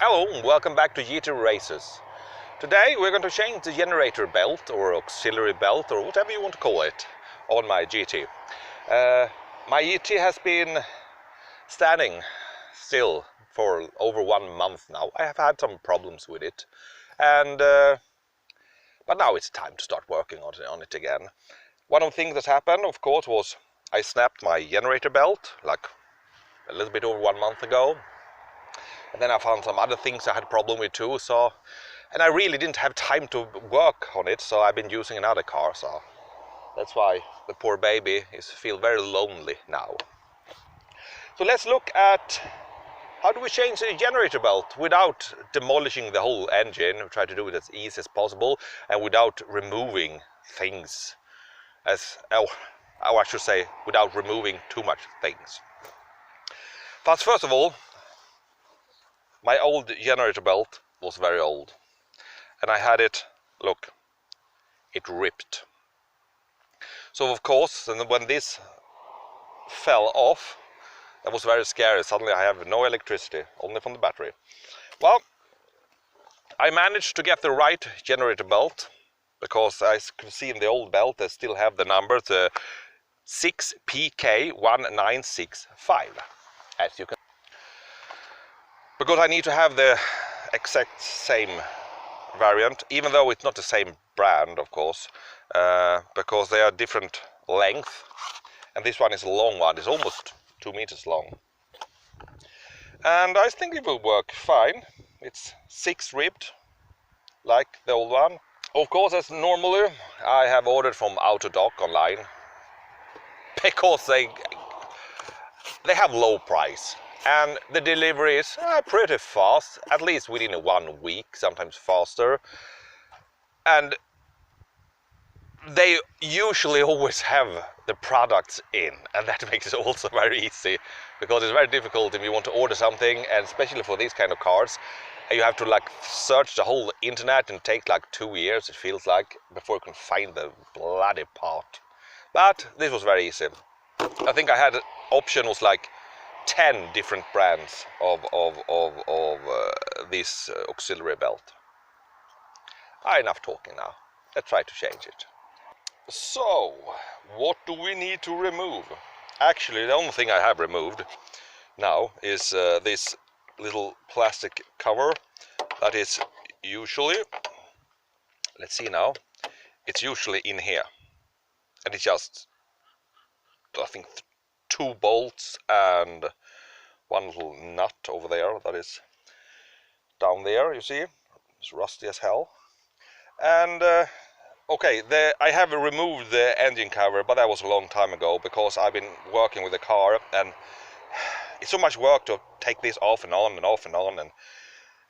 Hello and welcome back to GT Races. Today we're going to change the generator belt or auxiliary belt or whatever you want to call it on my GT. My GT has been standing still for over 1 month now. I have had some problems with it, and but now it's time to start working on it again. One of the things that happened, of course, was I snapped my generator belt like a little bit over 1 month ago. And then I found some other things I had a problem with too, and I really didn't have time to work on it, so I've been using another car, so that's why the poor baby feels very lonely now. So let's look at how do we change the generator belt without demolishing the whole engine. We try to do it as easy as possible and without removing things, or I should say without removing too much things. But first of all, my old generator belt was very old, and I had it, look, it ripped. So of course, and when this fell off, that was very scary. Suddenly I have no electricity, only from the battery. Well, I managed to get the right generator belt, because as you can see in the old belt, they still have the number, the 6PK1965, as you can. Because I need to have the exact same variant, even though it's not the same brand, of course, because they are different length, and this one is a long one. It's almost 2 meters long, and I think it will work fine. It's 6-ribbed like the old one. Of course, as normally, I have ordered from Autodoc online because they have low price. And the delivery is pretty fast, at least within 1 week, sometimes faster. And they usually always have the products in, and that makes it also very easy, because it's very difficult if you want to order something, and especially for these kind of cars, you have to like search the whole internet and take like 2 years, it feels like, before you can find the bloody part. But this was very easy. I think I had option was like 10 different brands of this auxiliary belt. Enough talking now. Let's try to change it. So, what do we need to remove? Actually, the only thing I have removed now is this little plastic cover that is usually, let's see now, it's usually in here. And it's just, I think, 2 bolts and 1 little nut over there that is down there, you see. It's rusty as hell. And okay, I have removed the engine cover, but that was a long time ago, because I've been working with the car, and it's so much work to take this off and on and off and on, and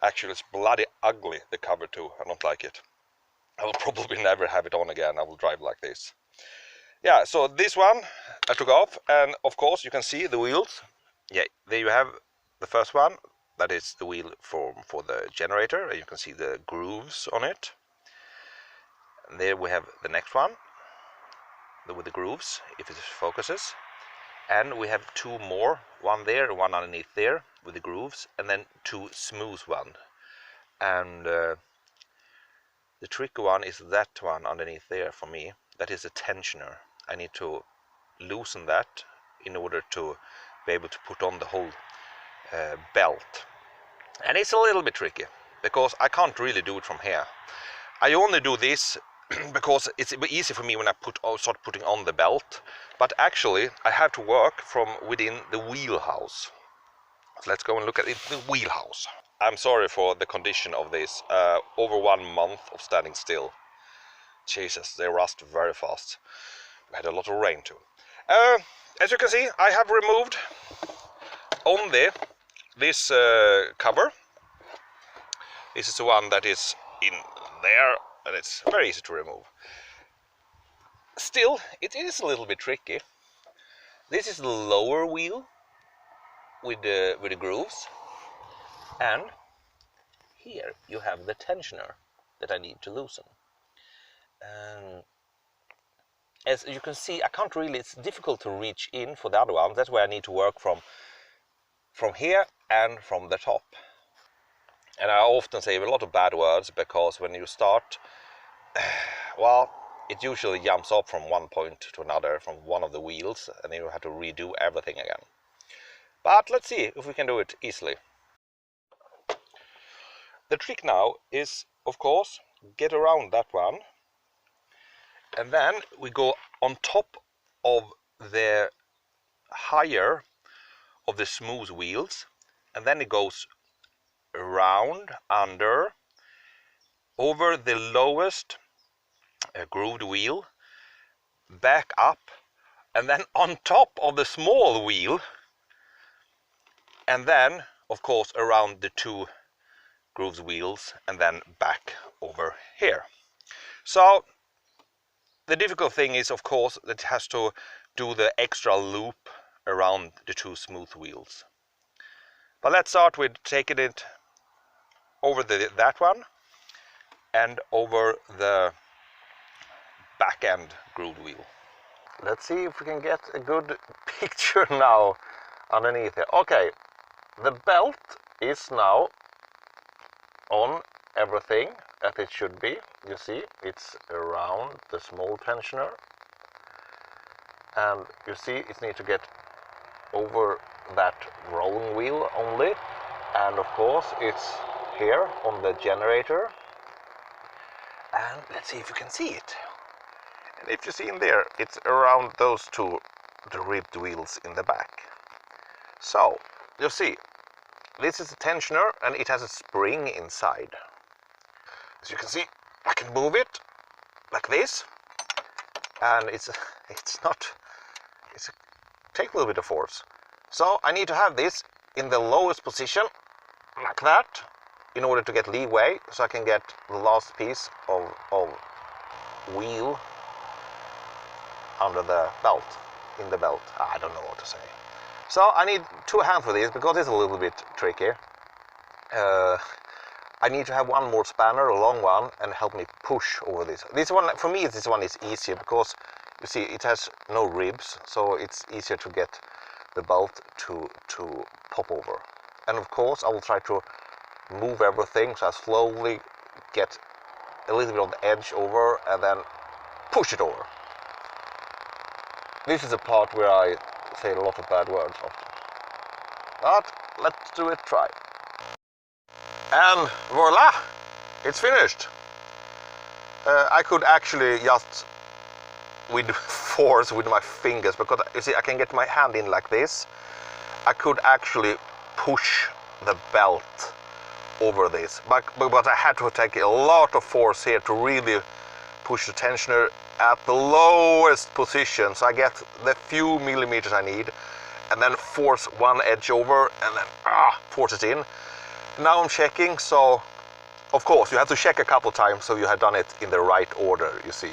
actually it's bloody ugly, the cover too. I don't like it. I will probably never have it on again. I will drive like this. Yeah, so this one I took off, and of course you can see the wheels. Yeah, there you have the first one. That is the wheel for the generator, and you can see the grooves on it. And there we have the next one with the grooves, if it focuses. And we have 2 more, one there and one underneath there with the grooves, and then 2 smooth ones. And the tricky one is that one underneath there for me. That is a tensioner. I need to loosen that in order to be able to put on the whole belt. And it's a little bit tricky, because I can't really do it from here. I only do this because it's easy for me when I start putting on the belt, but actually I have to work from within the wheelhouse. So let's go and look at it, the wheelhouse. I'm sorry for the condition of this. Over 1 month of standing still. Jesus, they rust very fast. We had a lot of rain too. As you can see, I have removed only this cover. This is the one that is in there, and it's very easy to remove. Still, it is a little bit tricky. This is the lower wheel with the grooves, and here you have the tensioner that I need to loosen. As you can see, I can't really, it's difficult to reach in for the other one. That's where I need to work from here and from the top. And I often say a lot of bad words because when you start, well, it usually jumps up from one point to another from one of the wheels, and you have to redo everything again. But let's see if we can do it easily. The trick now is, of course, get around that one, and then we go on top of the higher of the smooth wheels, and then it goes around, under, over the lowest grooved wheel, back up, and then on top of the small wheel, and then of course around the two grooved wheels, and then back over here. So the difficult thing is, of course, that it has to do the extra loop around the two smooth wheels. But let's start with taking it over that one and over the back end grooved wheel. Let's see if we can get a good picture now underneath here. Okay, the belt is now on everything as it should be. You see, it's around the small tensioner, and you see it needs to get over that rolling wheel only, and of course it's here on the generator. And let's see if you can see it. And if you see in there, it's around those two, the ribbed wheels in the back. So you see, this is a tensioner and it has a spring inside. As you can see, I can move it like this, and it take a little bit of force. So I need to have this in the lowest position, like that, in order to get leeway, so I can get the last piece of wheel under the belt, in the belt. I don't know what to say. So I need two hands for this because it's a little bit tricky. I need to have one more spanner, a long one, and help me push over this. This one, for me, this one is easier because you see it has no ribs, so it's easier to get the belt to pop over. And of course, I will try to move everything, so I slowly get a little bit of the edge over and then push it over. This is a part where I say a lot of bad words often. But let's do it, try. And voila! It's finished. I could actually just with force with my fingers, because you see I can get my hand in like this. I could actually push the belt over this, but I had to take a lot of force here to really push the tensioner at the lowest position, so I get the few millimeters I need, and then force one edge over and then force it in. Now I'm checking, so of course you have to check a couple times so you have done it in the right order. You see,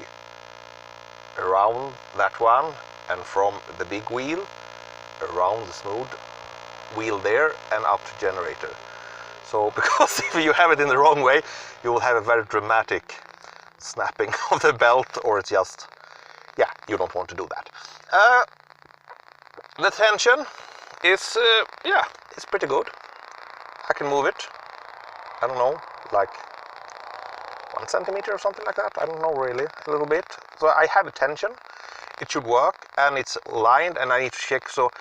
around that one, and from the big wheel around the smooth wheel there and up to generator. So because if you have it in the wrong way, you will have a very dramatic snapping of the belt, or it's just, yeah, you don't want to do that. The tension is, yeah, it's pretty good. I can move it, I don't know, like 1 centimeter or something like that. I don't know, really, a little bit. So I have a tension, it should work, and it's lined, and I need to check so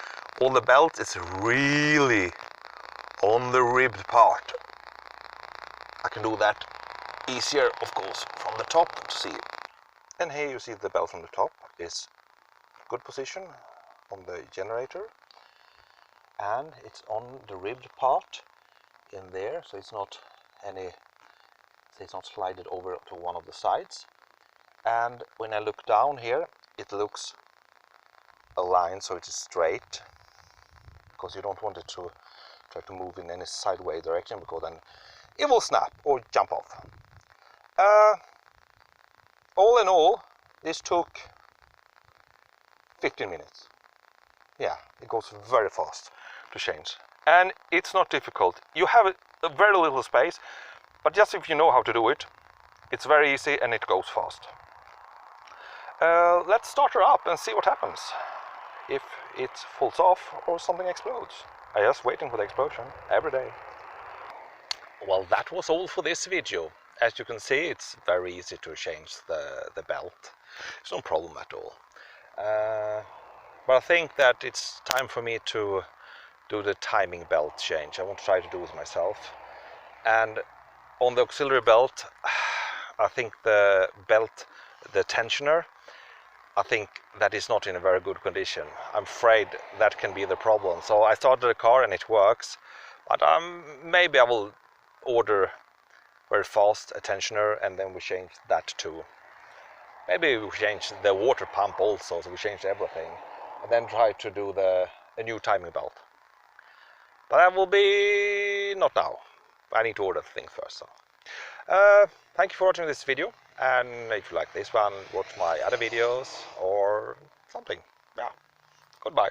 all the belt is really on the ribbed part. I can do that easier, of course, from the top to see. And here you see the belt from the top is good position on the generator, and it's on the ribbed part in there, so it's not slided over to one of the sides. And when I look down here, it looks aligned, so it is straight, because you don't want it to try to move in any sideways direction, because then it will snap or jump off. All in all, this took 15 minutes. Yeah, it goes very fast to change. And it's not difficult. You have a very little space, but just if you know how to do it, it's very easy and it goes fast. Let's start her up and see what happens. If it falls off or something explodes. I'm just waiting for the explosion every day. well, that was all for this video. As you can see, it's very easy to change the belt. It's no problem at all. But I think that it's time for me to do the timing belt change. I want to try to do it myself. And on the auxiliary belt, I think the belt, the tensioner, I think that is not in a very good condition. I'm afraid that can be the problem. So I started the car and it works, but maybe I will order very fast a tensioner and then we change that too. Maybe we change the water pump also, so we change everything, and then try to do a new timing belt. But that will be not now. I need to order the thing first. So. Thank you for watching this video, and if you like this one, watch my other videos or something. Yeah. Goodbye.